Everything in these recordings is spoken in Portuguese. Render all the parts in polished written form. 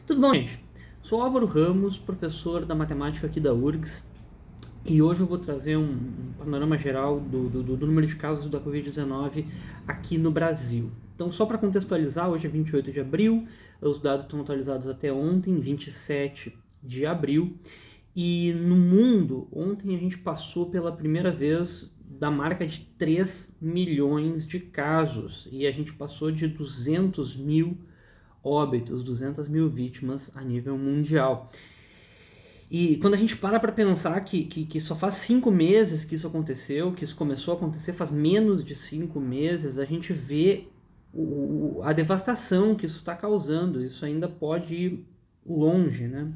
Tudo bom, gente? Sou Álvaro Ramos, professor da matemática aqui da URGS, e hoje eu vou trazer um panorama geral do número de casos da Covid-19 aqui no Brasil. Então, só para contextualizar, hoje é 28 de abril, os dados estão atualizados até ontem, 27 de abril, e no mundo, ontem a gente passou pela primeira vez da marca de 3 milhões de casos, e a gente passou de 200 mil óbitos, 200 mil vítimas a nível mundial. E quando a gente para pensar que só faz 5 meses que isso aconteceu, que isso começou a acontecer faz menos de 5 meses, a gente vê a devastação que isso está causando. Isso ainda pode ir longe, né?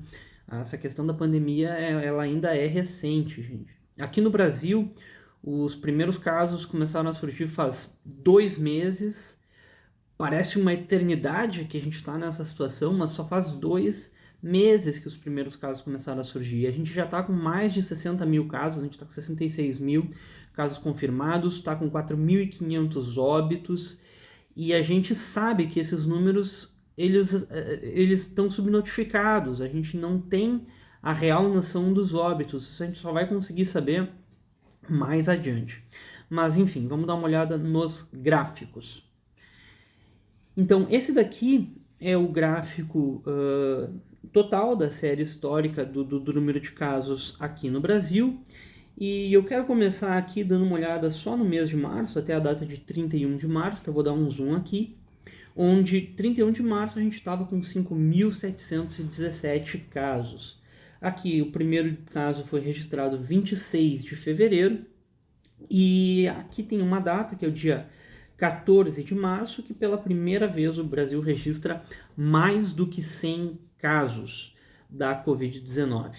Essa questão da pandemia, ela ainda é recente, gente. Aqui no Brasil, os primeiros casos começaram a surgir faz 2 meses. Parece uma eternidade que a gente está nessa situação, mas só faz 2 meses que os primeiros casos começaram a surgir. A gente já está com mais de 60 mil casos, a gente está com 66 mil casos confirmados, está com 4.500 óbitos, e a gente sabe que esses números eles estão subnotificados, a gente não tem a real noção dos óbitos, isso a gente só vai conseguir saber mais adiante. Mas enfim, vamos dar uma olhada nos gráficos. Então, esse daqui é o gráfico total da série histórica do número de casos aqui no Brasil. E eu quero começar aqui dando uma olhada só no mês de março, até a data de 31 de março, então eu vou dar um zoom aqui, onde 31 de março a gente estava com 5.717 casos. Aqui o primeiro caso foi registrado 26 de fevereiro, e aqui tem uma data, que é o dia 14 de março, que pela primeira vez o Brasil registra mais do que 100 casos da Covid-19.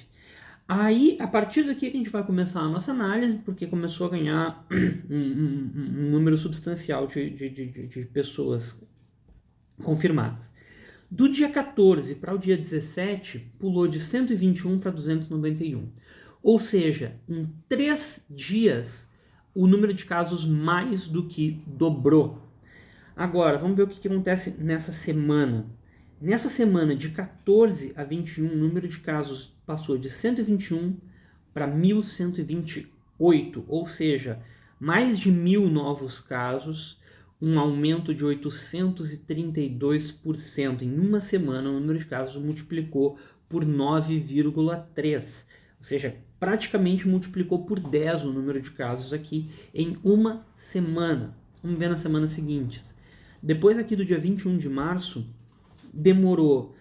Aí, a partir daqui que a gente vai começar a nossa análise, porque começou a ganhar um número substancial de pessoas confirmadas. Do dia 14 para o dia 17, pulou de 121 para 291. Ou seja, em 3 dias, o número de casos mais do que dobrou. Agora, vamos ver o que acontece nessa semana. Nessa semana, de 14 a 21, o número de casos passou de 121 para 1.128, ou seja, mais de 1.000 novos casos, um aumento de 832%. Em uma semana, o número de casos multiplicou por 9,3, ou seja, praticamente multiplicou por 10 o número de casos aqui em uma semana. Vamos ver nas semanas seguintes. Depois aqui do dia 21 de março, demorou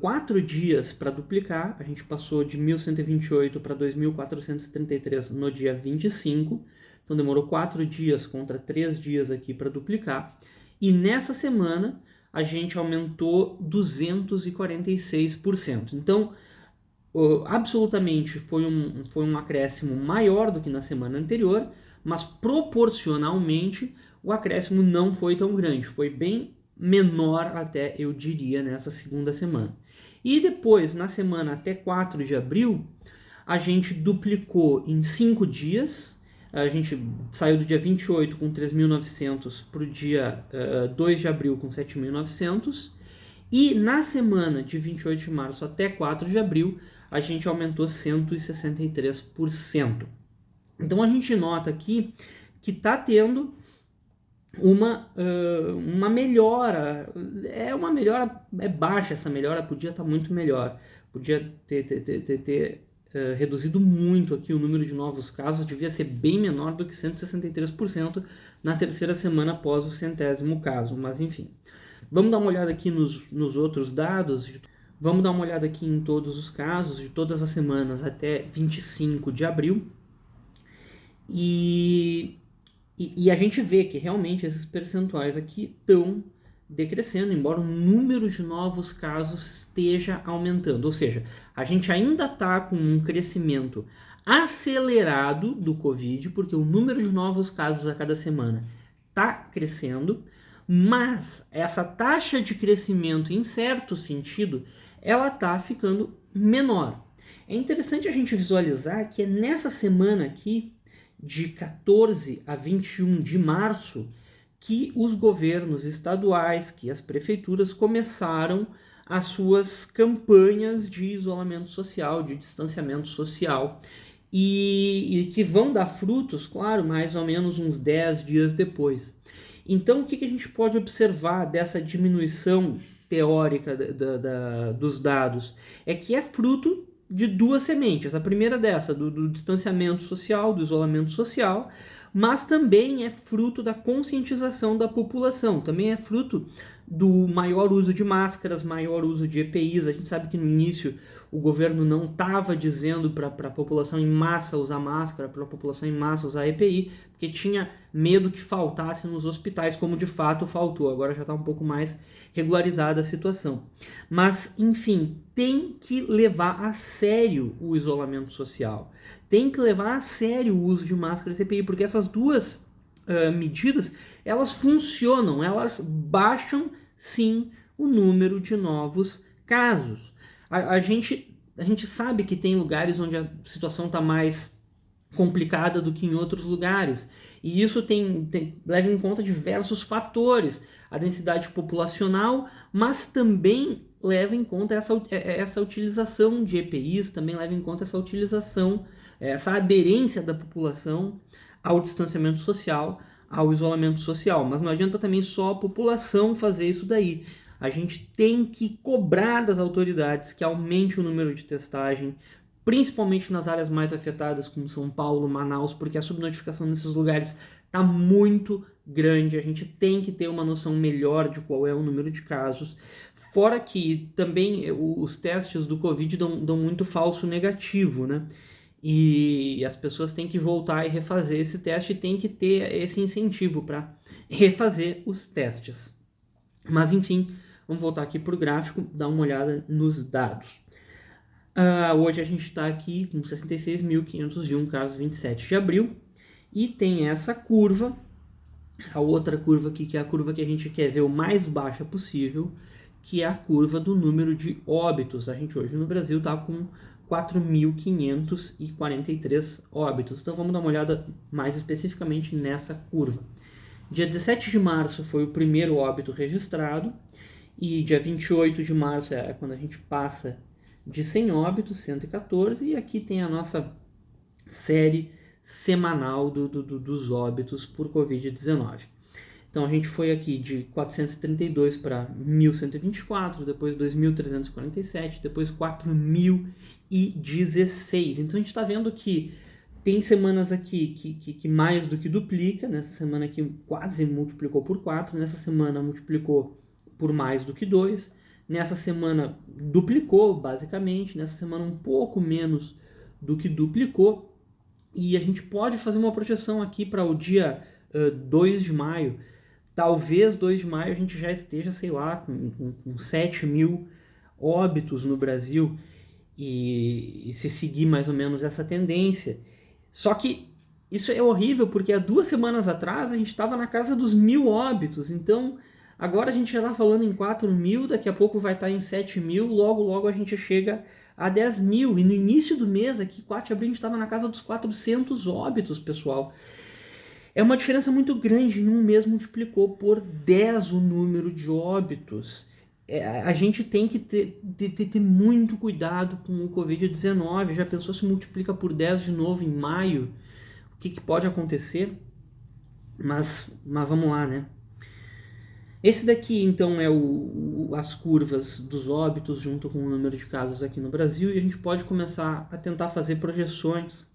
4 dias para duplicar, a gente passou de 1.128 para 2.433 no dia 25, então demorou 4 dias contra 3 dias aqui para duplicar, e nessa semana a gente aumentou 246%. Então, absolutamente foi um acréscimo maior do que na semana anterior, mas proporcionalmente o acréscimo não foi tão grande, foi bem menor até, eu diria, nessa segunda semana. E depois, na semana até 4 de abril, a gente duplicou em 5 dias, a gente saiu do dia 28 com 3.900 para o dia 2 de abril com 7.900, e na semana de 28 de março até 4 de abril, a gente aumentou 163%. Então a gente nota aqui que está tendo uma melhora. Uma melhora, é baixa essa melhora, podia estar muito melhor. Podia ter reduzido muito aqui o número de novos casos, devia ser bem menor do que 163% na terceira semana após o 100º caso, mas enfim. Vamos dar uma olhada aqui nos outros dados. Vamos dar uma olhada aqui em todos os casos de todas as semanas até 25 de abril. E a gente vê que realmente esses percentuais aqui estão decrescendo, embora o número de novos casos esteja aumentando. Ou seja, a gente ainda está com um crescimento acelerado do Covid, porque o número de novos casos a cada semana está crescendo, mas essa taxa de crescimento, em certo sentido, ela está ficando menor. É interessante a gente visualizar que é nessa semana aqui, de 14 a 21 de março, que os governos estaduais, que as prefeituras começaram as suas campanhas de isolamento social, de distanciamento social, e que vão dar frutos, claro, mais ou menos uns 10 dias depois. Então, o que a gente pode observar dessa diminuição teórica dos dados? É que é fruto de duas sementes. A primeira dessa, do distanciamento social, do isolamento social, mas também é fruto da conscientização da população, também é fruto do maior uso de máscaras, maior uso de EPIs. A gente sabe que no início o governo não estava dizendo para a população em massa usar máscara, para a população em massa usar EPI, porque tinha medo que faltasse nos hospitais, como de fato faltou. Agora já está um pouco mais regularizada a situação. Mas, enfim, tem que levar a sério o isolamento social. Tem que levar a sério o uso de máscaras e EPI, porque essas duas medidas, elas funcionam, elas baixam sim o número de novos casos. A gente sabe que tem lugares onde a situação está mais complicada do que em outros lugares. E isso leva em conta diversos fatores, a densidade populacional, mas também leva em conta essa utilização de EPIs, também leva em conta essa utilização, essa aderência da população ao distanciamento social, ao isolamento social. Mas não adianta também só a população fazer isso daí. A gente tem que cobrar das autoridades que aumente o número de testagem, principalmente nas áreas mais afetadas, como São Paulo, Manaus, porque a subnotificação nesses lugares está muito grande. A gente tem que ter uma noção melhor de qual é o número de casos. Fora que também os testes do Covid dão muito falso negativo, né? E as pessoas têm que voltar e refazer esse teste e tem que ter esse incentivo para refazer os testes. Mas enfim, vamos voltar aqui para o gráfico, dar uma olhada nos dados. Hoje a gente está aqui com 66.501 casos, 27 de abril, e tem essa curva, a outra curva aqui, que é a curva que a gente quer ver o mais baixa possível, que é a curva do número de óbitos. A gente hoje no Brasil está com 4.543 óbitos. Então vamos dar uma olhada mais especificamente nessa curva. Dia 17 de março foi o primeiro óbito registrado, e dia 28 de março é quando a gente passa de 100 óbitos, 114, e aqui tem a nossa série semanal dos óbitos por Covid-19. Então a gente foi aqui de 432 para 1.124, depois 2.347, depois 4.016. Então a gente está vendo que tem semanas aqui que mais do que duplica. Nessa semana aqui quase multiplicou por 4, nessa semana multiplicou por mais do que 2, nessa semana duplicou basicamente, nessa semana um pouco menos do que duplicou, e a gente pode fazer uma projeção aqui para o dia 2 de maio. Talvez 2 de maio a gente já esteja, sei lá, com 7 mil óbitos no Brasil, e se seguir mais ou menos essa tendência. Só que isso é horrível, porque há 2 semanas atrás a gente estava na casa dos 1.000 óbitos. Então agora a gente já está falando em 4.000, daqui a pouco vai estar em 7.000, logo a gente chega a 10.000. E no início do mês, aqui, 4 de abril, a gente estava na casa dos 400 óbitos, pessoal. É uma diferença muito grande, em um mês multiplicou por 10 o número de óbitos. A gente tem que ter muito cuidado com o Covid-19. Já pensou se multiplica por 10 de novo em maio? O que pode acontecer? Mas vamos lá, né? Esse daqui, então, é as curvas dos óbitos junto com o número de casos aqui no Brasil, e a gente pode começar a tentar fazer projeções.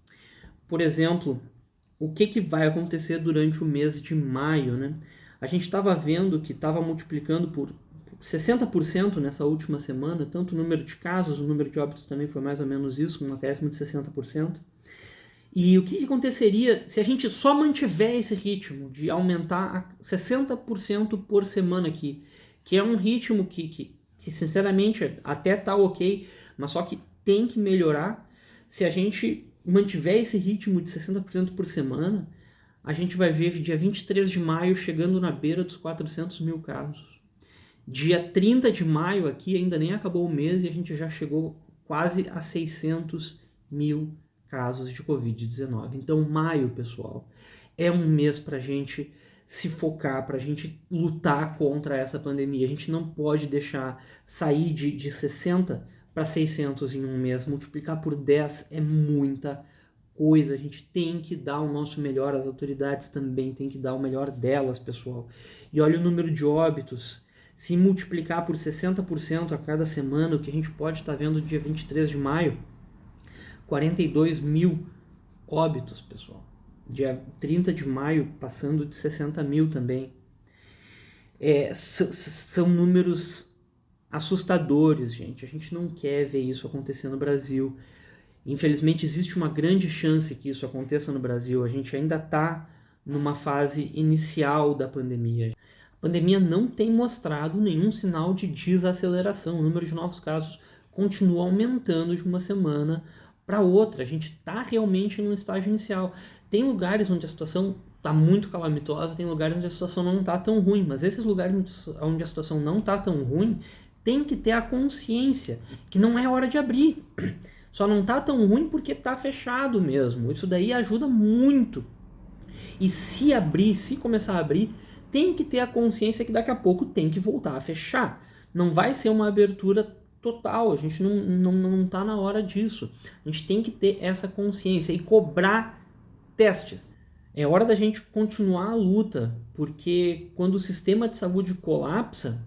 Por exemplo, o que vai acontecer durante o mês de maio, né? A gente estava vendo que estava multiplicando por 60% nessa última semana, tanto o número de casos, o número de óbitos também foi mais ou menos isso, um acréscimo de 60%. E o que aconteceria se a gente só mantiver esse ritmo de aumentar a 60% por semana aqui, que é um ritmo que sinceramente até tá ok, mas só que tem que melhorar. Se a gente mantiver esse ritmo de 60% por semana, a gente vai ver dia 23 de maio chegando na beira dos 400 mil casos. Dia 30 de maio aqui, ainda nem acabou o mês, e a gente já chegou quase a 600 mil casos de Covid-19. Então, maio, pessoal, é um mês para a gente se focar, para a gente lutar contra essa pandemia. A gente não pode deixar sair de 60 para 600 em um mês. Multiplicar por 10 é muita coisa. A gente tem que dar o nosso melhor, as autoridades também têm que dar o melhor delas, pessoal. E olha o número de óbitos. Se multiplicar por 60% a cada semana, o que a gente pode estar vendo no dia 23 de maio, 42 mil óbitos, pessoal. Dia 30 de maio, passando de 60 mil também. São números assustadores, gente. A gente não quer ver isso acontecer no Brasil. Infelizmente, existe uma grande chance que isso aconteça no Brasil. A gente ainda está numa fase inicial da pandemia. A pandemia não tem mostrado nenhum sinal de desaceleração. O número de novos casos continua aumentando de uma semana para outra. A gente está realmente num estágio inicial. Tem lugares onde a situação está muito calamitosa, tem lugares onde a situação não está tão ruim, mas esses lugares onde a situação não está tão ruim, tem que ter a consciência que não é hora de abrir. Só não está tão ruim porque está fechado mesmo. Isso daí ajuda muito. E se abrir, se começar a abrir, tem que ter a consciência que daqui a pouco tem que voltar a fechar. Não vai ser uma abertura total, a gente não está na hora disso. A gente tem que ter essa consciência e cobrar testes. É hora da gente continuar a luta, porque quando o sistema de saúde colapsa,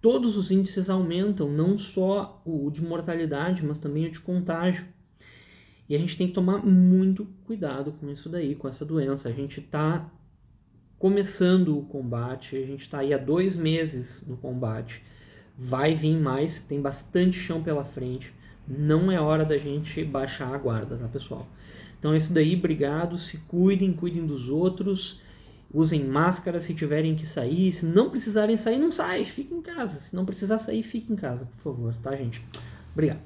todos os índices aumentam, não só o de mortalidade, mas também o de contágio. E a gente tem que tomar muito cuidado com isso daí, com essa doença. A gente está começando o combate, a gente está aí há 2 meses no combate. Vai vir mais, tem bastante chão pela frente. Não é hora da gente baixar a guarda, tá, pessoal? Então é isso daí, obrigado, se cuidem, cuidem dos outros, usem máscara se tiverem que sair, se não precisarem sair, não sai, fique em casa. Se não precisar sair, fique em casa, por favor, tá, gente? Obrigado.